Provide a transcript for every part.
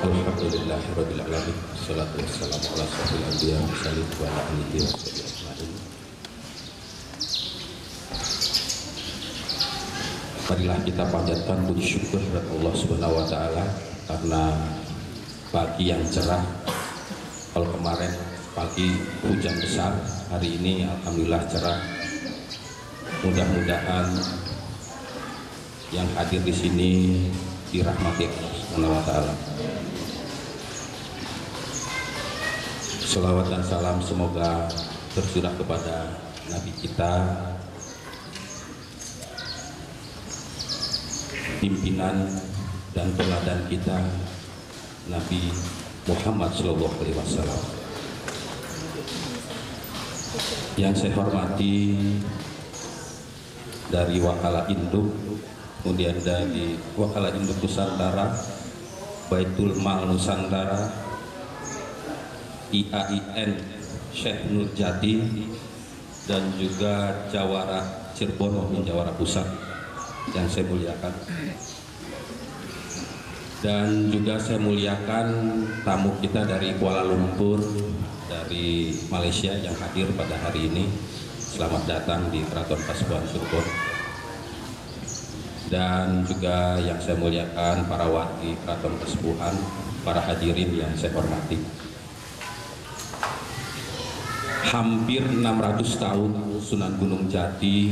Alhamdulillahirrahmanirrahim. Salatu wassalamu ala asyrofil anbiya mursalin wa ala alihi wa sahbihi ajma'in. Marilah kita panjatkan puji syukur kepada Allah Subhanahu wa taala karena pagi yang cerah. Kalau kemarin pagi hujan besar, hari ini alhamdulillah cerah. Mudah-mudahan yang hadir di sini dirahmati Allah Subhanahu wa taala. Shalawat dan salam semoga tercurah kepada Nabi kita, pimpinan dan teladan kita, Nabi Muhammad SAW. Yang saya hormati dari Wakala Induk, kemudian dari Wakala Induk Nusantara, Baitul Mal Nusantara, IAIN Syekh Nurjati, dan juga Jawara Cirebon dan Jawara Pusat yang saya muliakan, dan juga saya muliakan tamu kita dari Kuala Lumpur, dari Malaysia yang hadir pada hari ini. Selamat datang di Keraton Kasepuhan Cirebon. Dan juga yang saya muliakan para wargi Keraton Kasepuhan, para hadirin yang saya hormati. Hampir 600 tahun Sunan Gunung Jati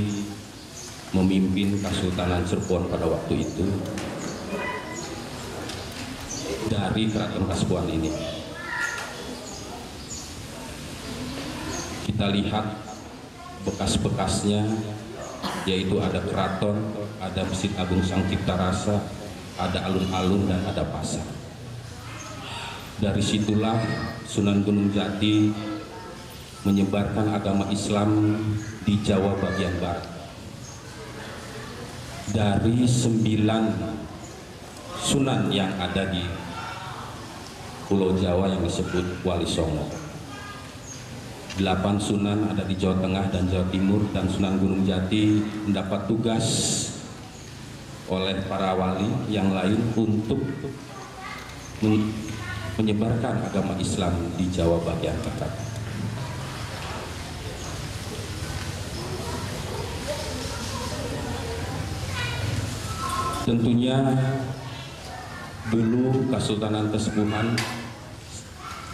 memimpin Kesultanan Cirebon pada waktu itu dari Keraton Kasepuhan ini. Kita lihat bekas-bekasnya, yaitu ada keraton, ada Masjid Agung Sang Cipta Rasa, ada alun-alun, dan ada pasar. Dari situlah Sunan Gunung Jati menyebarkan agama Islam di Jawa bagian barat. Dari 9 sunan yang ada di Pulau Jawa yang disebut Wali Songo, 8 sunan ada di Jawa Tengah dan Jawa Timur, dan Sunan Gunung Jati mendapat tugas oleh para wali yang lain untuk menyebarkan agama Islam di Jawa bagian barat. Tentunya dulu Kesultanan Kasepuhan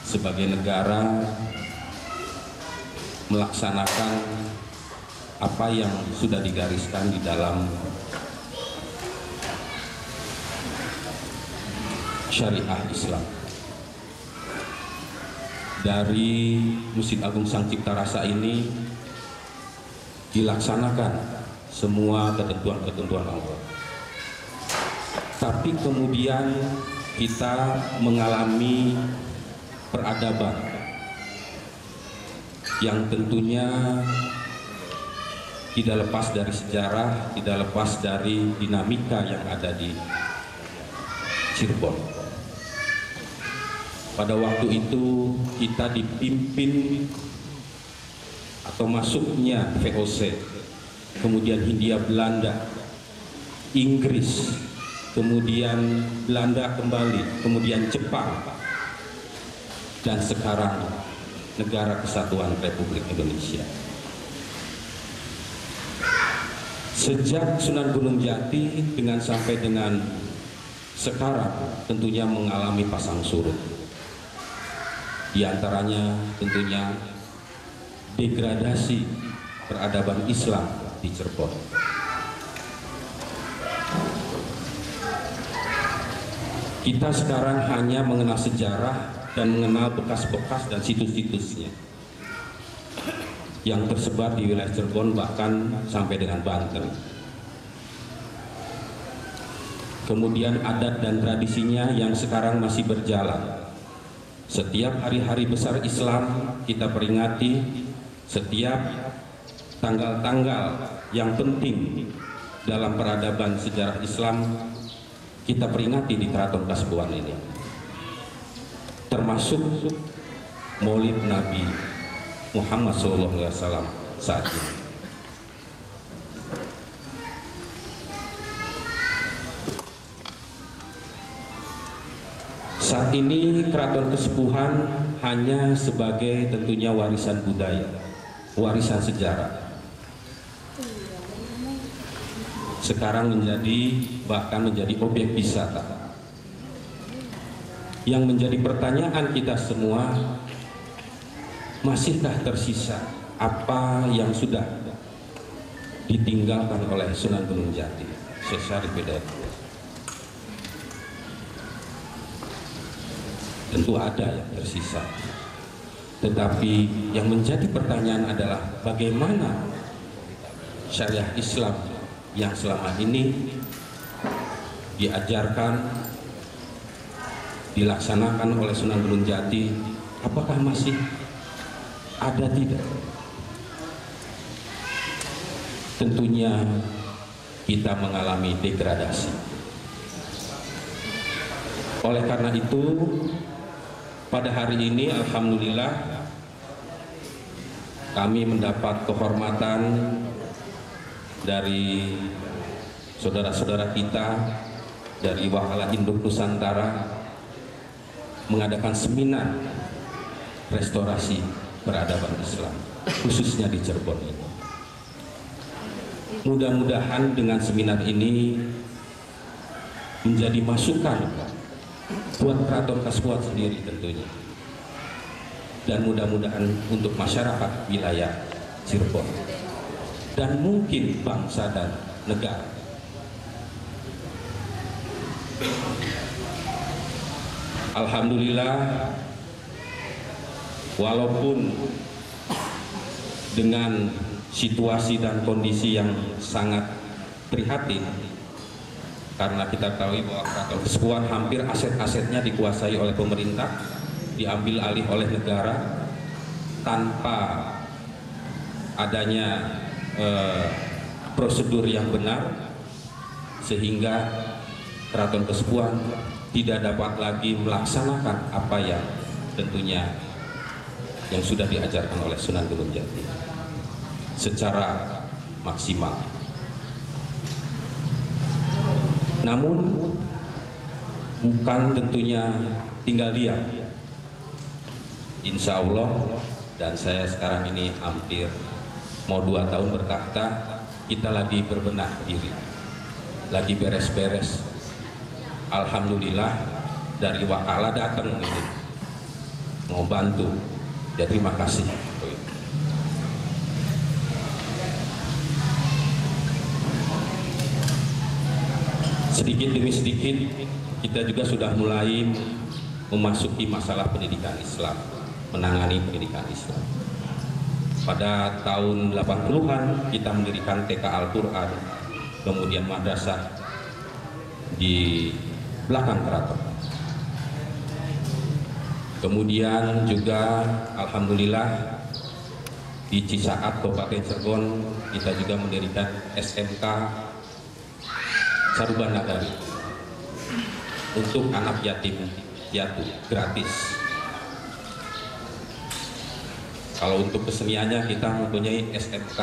sebagai negara melaksanakan apa yang sudah digariskan di dalam syariah Islam. Dari Masjid Agung Sang Cipta Rasa ini dilaksanakan semua ketentuan-ketentuan Allah. Tapi kemudian kita mengalami peradaban yang tentunya tidak lepas dari sejarah, tidak lepas dari dinamika yang ada di Cirebon. Pada waktu itu kita dipimpin atau masuknya VOC, kemudian Hindia Belanda, Inggris, kemudian Belanda kembali, kemudian Jepang, dan sekarang Negara Kesatuan Republik Indonesia. Sejak Sunan Gunung Jati dengan sampai dengan sekarang tentunya mengalami pasang surut. Di antaranya tentunya degradasi peradaban Islam di Cirebon. Kita sekarang hanya mengenal sejarah dan mengenal bekas-bekas dan situs-situsnya. yang tersebar di wilayah Cirebon bahkan sampai dengan Banten. Kemudian adat dan tradisinya yang sekarang masih berjalan. Setiap hari-hari besar Islam kita peringati, setiap tanggal-tanggal yang penting dalam peradaban sejarah Islam kita peringati di Keraton Kasepuhan ini, termasuk Maulid Nabi Muhammad SAW saat ini. Saat ini Keraton Kasepuhan hanya sebagai tentunya warisan budaya, warisan sejarah. Sekarang bahkan menjadi objek wisata. Yang menjadi pertanyaan kita semua, masihkah tersisa apa yang sudah ditinggalkan oleh Sunan Gunung Jati, Syekh Syarif Hidayatullah? Tentu ada yang tersisa. Tetapi yang menjadi pertanyaan adalah bagaimana syariah Islam yang selama ini diajarkan, dilaksanakan oleh Sunan Gunung Jati, apakah masih ada tidak? Tentunya kita mengalami degradasi. Oleh karena itu, pada hari ini alhamdulillah kami mendapat kehormatan dari saudara-saudara kita dari Wakala Induk Nusantara mengadakan seminar restorasi peradaban Islam khususnya di Cirebon ini. Mudah-mudahan dengan seminar ini menjadi masukan buat Keraton Kasepuhan sendiri tentunya, dan mudah-mudahan untuk masyarakat wilayah Cirebon dan mungkin bangsa dan negara. Alhamdulillah, walaupun dengan situasi dan kondisi yang sangat prihatin, karena kita tahu bahwa Keraton Kasepuhan hampir aset-asetnya dikuasai oleh pemerintah, diambil alih oleh negara tanpa adanya prosedur yang benar, sehingga Keraton Kasepuhan tidak dapat lagi melaksanakan apa yang tentunya yang sudah diajarkan oleh Sunan Gunung Jati secara maksimal. Namun bukan tentunya tinggal diam. Insya Allah, dan saya sekarang ini hampir mau 2 tahun bertahta, kita lagi berbenah diri, lagi beres-beres. Alhamdulillah dari Wakala datang ini mau bantu, ya terima kasih. Sedikit demi sedikit kita juga sudah mulai memasuki masalah pendidikan Islam, menangani pendidikan Islam. Pada tahun 80-an kita mendirikan TK Al-Quran, kemudian madrasah di belakang keraton. Kemudian juga alhamdulillah di Cisaat, Kabupaten Cirebon, kita juga mendirikan SMK Saruban Nagari untuk anak yatim piatu gratis. Kalau untuk keseniannya kita mempunyai SMK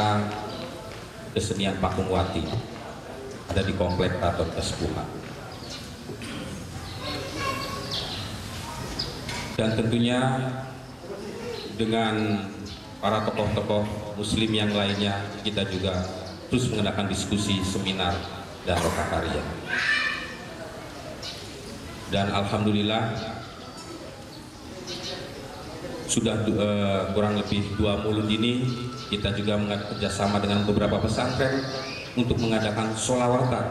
Kesenian Pakungwati, ada di Komplek Keraton Kasepuhan. Dan tentunya dengan para tokoh-tokoh muslim yang lainnya, kita juga terus mengadakan diskusi, seminar, dan lokakarya. Dan alhamdulillah sudah kurang lebih 2 bulan ini kita juga mengadakan kerjasama dengan beberapa pesantren untuk mengadakan sholawatan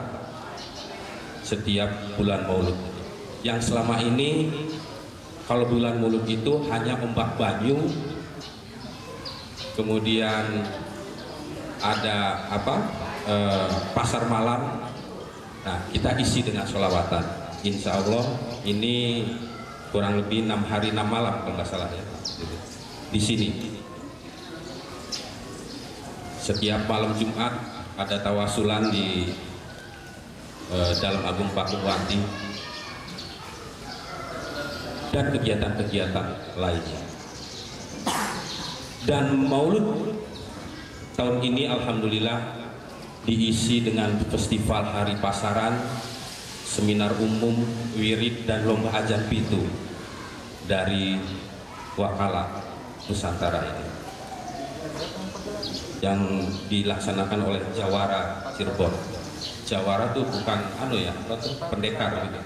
setiap bulan Maulud. Yang selama ini kalau bulan Maulud itu hanya ombak banyu, kemudian ada pasar malam. Nah, kita isi dengan sholawatan. Insya Allah ini kurang lebih 6 hari 6 malam kalau nggak salah ya. Di sini setiap malam Jumat ada tawasulan di dalam Agung Pakuwati dan kegiatan-kegiatan lainnya. Dan Maulud tahun ini alhamdulillah diisi dengan festival hari pasaran, seminar umum, wirid, dan lomba ajan pitu dari Wakala Nusantara ini yang dilaksanakan oleh Jawara Cirebon. Jawara itu bukan pendekar gitu.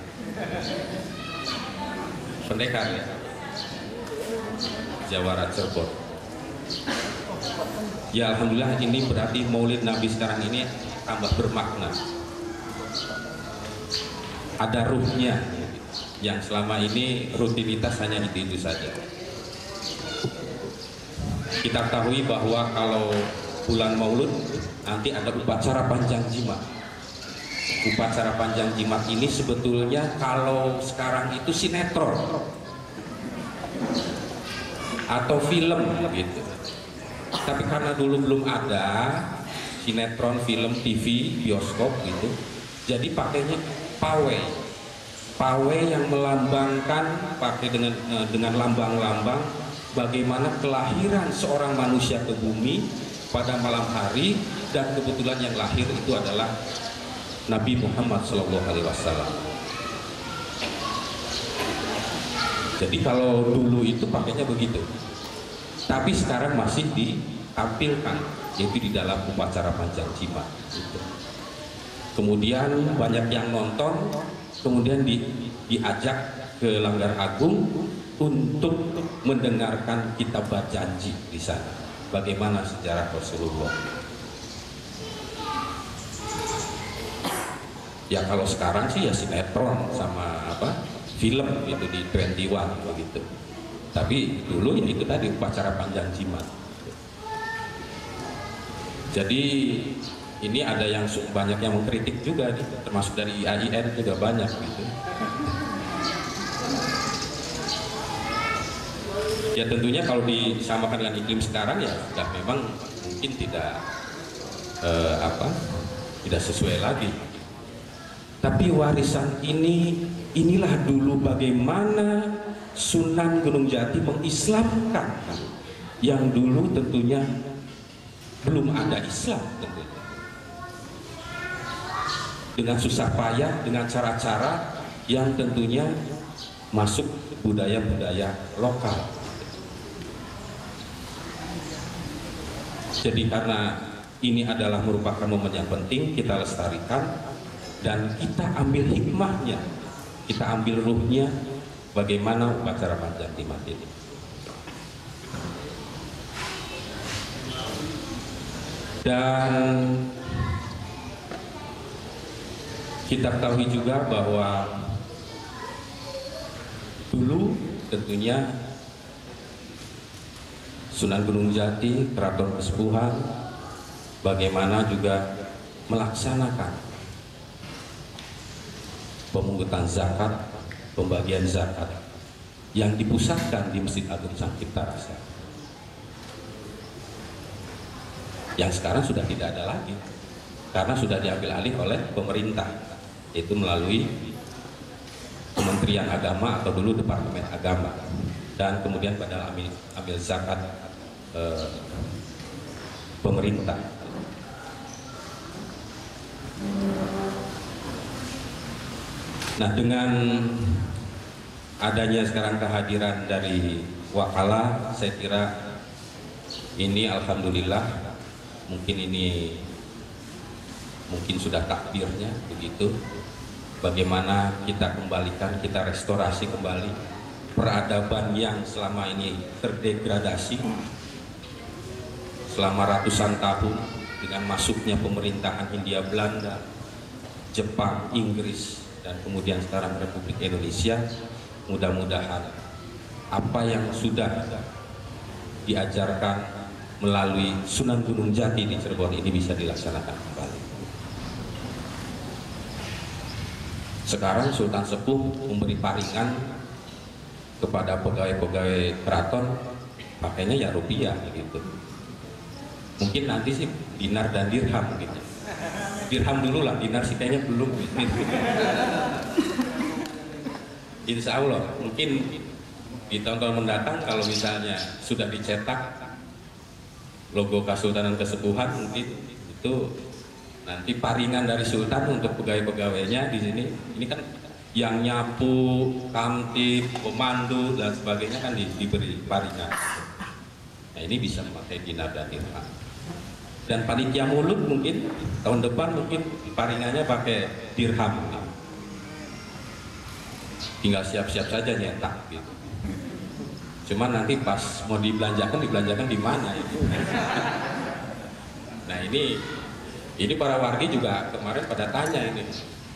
Pendekar ya. Jawara Cirebon. Ya alhamdulillah, ini berarti Maulid Nabi sekarang ini tambah bermakna. Ada ruhnya, yang selama ini rutinitas hanya itu saja. Kita ketahui bahwa kalau bulan Maulud nanti ada upacara panjang jimat. Upacara panjang jimat ini sebetulnya kalau sekarang itu sinetron atau film gitu. Tapi karena dulu belum ada sinetron, film, TV, bioskop gitu, jadi pakainya pawai. Pawai yang melambangkan, pakai dengan lambang-lambang bagaimana kelahiran seorang manusia ke bumi pada malam hari, dan kebetulan yang lahir itu adalah Nabi Muhammad SAW. Jadi kalau dulu itu pakainya begitu, tapi sekarang masih ditampilkan, yaitu di dalam upacara panjang jimat. Kemudian banyak yang nonton, kemudian diajak ke Langgar Agung untuk mendengarkan kitab janji di sana. Bagaimana sejarah Rasulullah? Ya kalau sekarang sih ya sinetron sama film itu di 21 begitu. Tapi dulu ini itu tadi upacara panjang jimat. Jadi ini ada yang banyak yang mengkritik juga nih, termasuk dari IAIN juga banyak gitu. Ya tentunya kalau disamakan dengan iklim sekarang ya sudah memang mungkin tidak tidak sesuai lagi. Tapi warisan inilah dulu bagaimana Sunan Gunung Jati mengislamkan yang dulu tentunya belum ada Islam tentunya. Dengan susah payah, dengan cara-cara yang tentunya masuk budaya-budaya lokal. Jadi karena ini adalah merupakan momen yang penting, kita lestarikan dan kita ambil hikmahnya, kita ambil ruhnya. Bagaimana upacara panjang jimat ini? Dan kita ketahui juga bahwa dulu tentunya Sunan Gunung Jati, Keraton Kesepuhan, bagaimana juga melaksanakan pemungutan zakat, pembagian zakat yang dipusatkan di Masjid Agung Sang Cipta Rasa, yang sekarang sudah tidak ada lagi karena sudah diambil alih oleh pemerintah, yaitu melalui Kementerian Agama atau dulu Departemen Agama, dan kemudian pada ambil zakat pemerintah. Nah, dengan adanya sekarang kehadiran dari Wakala, saya kira ini alhamdulillah, mungkin sudah takdirnya begitu. Bagaimana kita kembalikan, kita restorasi kembali peradaban yang selama ini terdegradasi selama ratusan tahun dengan masuknya pemerintahan Hindia Belanda, Jepang, Inggris, dan kemudian sekarang Republik Indonesia. Mudah-mudahan apa yang sudah diajarkan melalui Sunan Gunung Jati di Cirebon ini bisa dilaksanakan kembali. Sekarang Sultan Sepuh memberi paringan kepada pegawai-pegawai keraton, pakainya ya rupiah gitu. Mungkin nanti sih dinar dan dirham gitu. Dirham dulu lah, dinar sih kayaknya belum gitu. Insya Allah mungkin di tahun-tahun mendatang kalau misalnya sudah dicetak logo Kesultanan Kesepuhan, mungkin itu nanti paringan dari Sultan untuk pegawai-pegawainya di sini. Ini kan yang nyapu, kamtip, pemandu dan sebagainya kan diberi paringan. Nah ini bisa memakai dinar dan dirham. Dan panitia mulut mungkin tahun depan mungkin paringannya pakai dirham. Tinggal siap-siap saja nyetak gitu. Cuman nanti pas mau dibelanjakan di mana itu. Nah ini para wargi juga kemarin pada tanya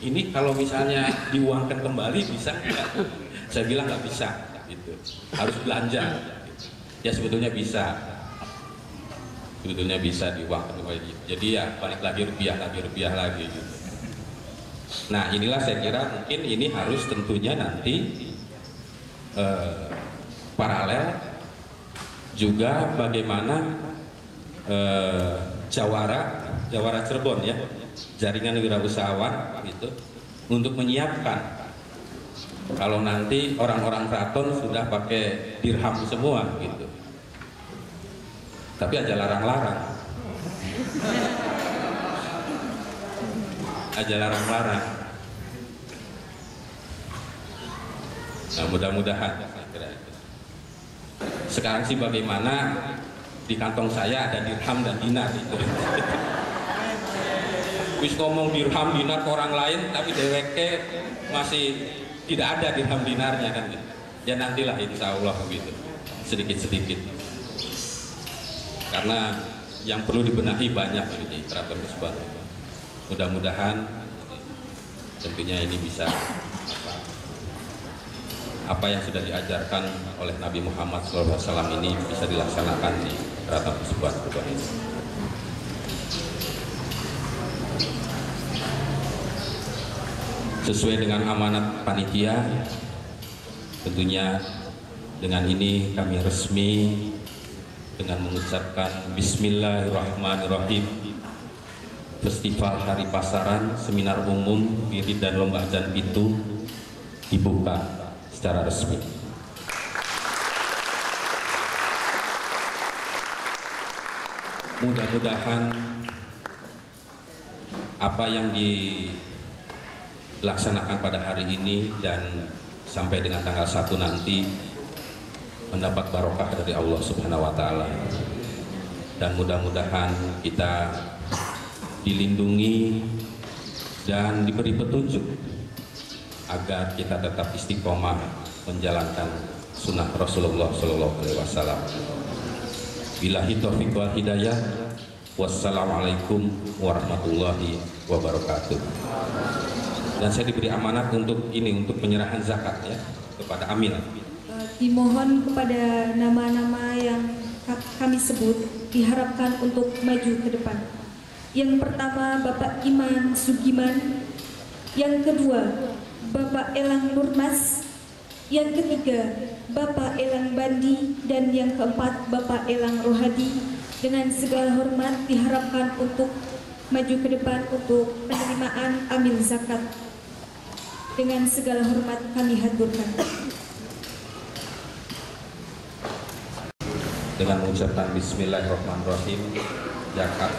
ini kalau misalnya diuangkan kembali bisa nggak? Saya bilang nggak bisa gitu. Harus belanja. Ya sebetulnya bisa diuangkan kembali. Jadi ya balik lagi rupiah lagi gitu. Nah inilah saya kira mungkin ini harus tentunya nanti paralel juga bagaimana Jawara Cirebon ya, jaringan wirausahawan gitu, untuk menyiapkan kalau nanti orang-orang keraton sudah pakai dirham semua gitu. Tapi aja larang-larang. Nah mudah-mudahan sekarang sih bagaimana di kantong saya ada dirham dan dinar itu. Wis ngomong dirham dinar ke orang lain tapi DWK masih tidak ada dirham dinarnya kan. Ya nantilah insya Allah begitu, sedikit-sedikit. Karena yang perlu dibenahi banyak di Keraton Kesepuhan. Mudah-mudahan tentunya ini bisa apa yang sudah diajarkan oleh Nabi Muhammad SAW ini bisa dilaksanakan di Keraton Kesepuhan ini. Sesuai dengan amanat panitia, tentunya dengan ini kami resmi dengan mengucapkan Bismillahirrahmanirrahim. Festival Hari Pasaran Seminar Umum Wirid dan Lomba Adzan itu dibuka secara resmi. Mudah-mudahan apa yang dilaksanakan pada hari ini dan sampai dengan tanggal 1 nanti mendapat barokah dari Allah Subhanahu wa Ta'ala, dan mudah-mudahan kita dilindungi dan diberi petunjuk agar kita tetap istiqomah menjalankan sunnah Rasulullah SAW. Billahi taufiq wal hidayah. Wassalamualaikum warahmatullahi wabarakatuh. Dan saya diberi amanat untuk penyerahan zakat ya kepada Amil. Dimohon kepada nama-nama yang kami sebut diharapkan untuk maju ke depan. Yang pertama Bapak Iman Sugiman, yang kedua Bapak Elang Nurmas, yang ketiga Bapak Elang Bandi, dan yang keempat Bapak Elang Rohadi. Dengan segala hormat diharapkan untuk maju ke depan untuk penerimaan amil zakat. Dengan segala hormat kami haturkan. Dengan mengucapkan Bismillahirrahmanirrahim, zakat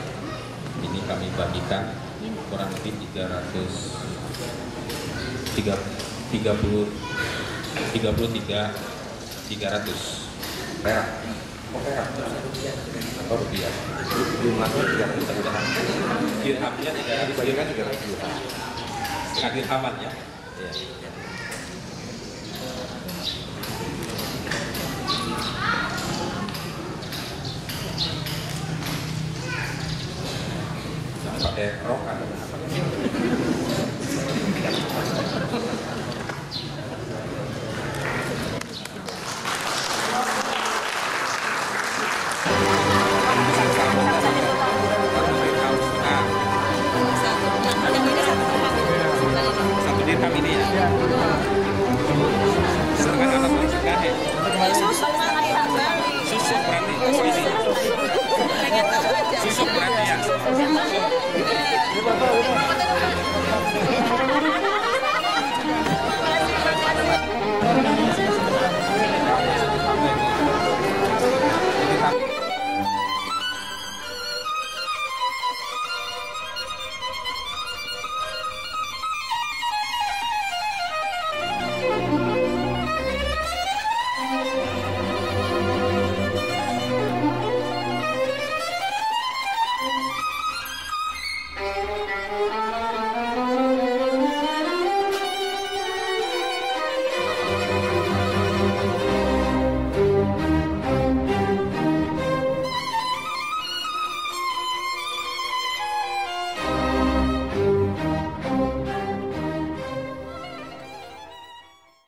ini kami bagikan kurang lebih 300 perak. Oh rupiah. Jumlahnya 300 juta. Dirhamnya 300. Dibagikan 300 juta. Setengah dirhaman ya. Iya. Pakai rok atau apa? Sedangkan anak paling suka ya. Susuk berarti. Susuk berarti ya.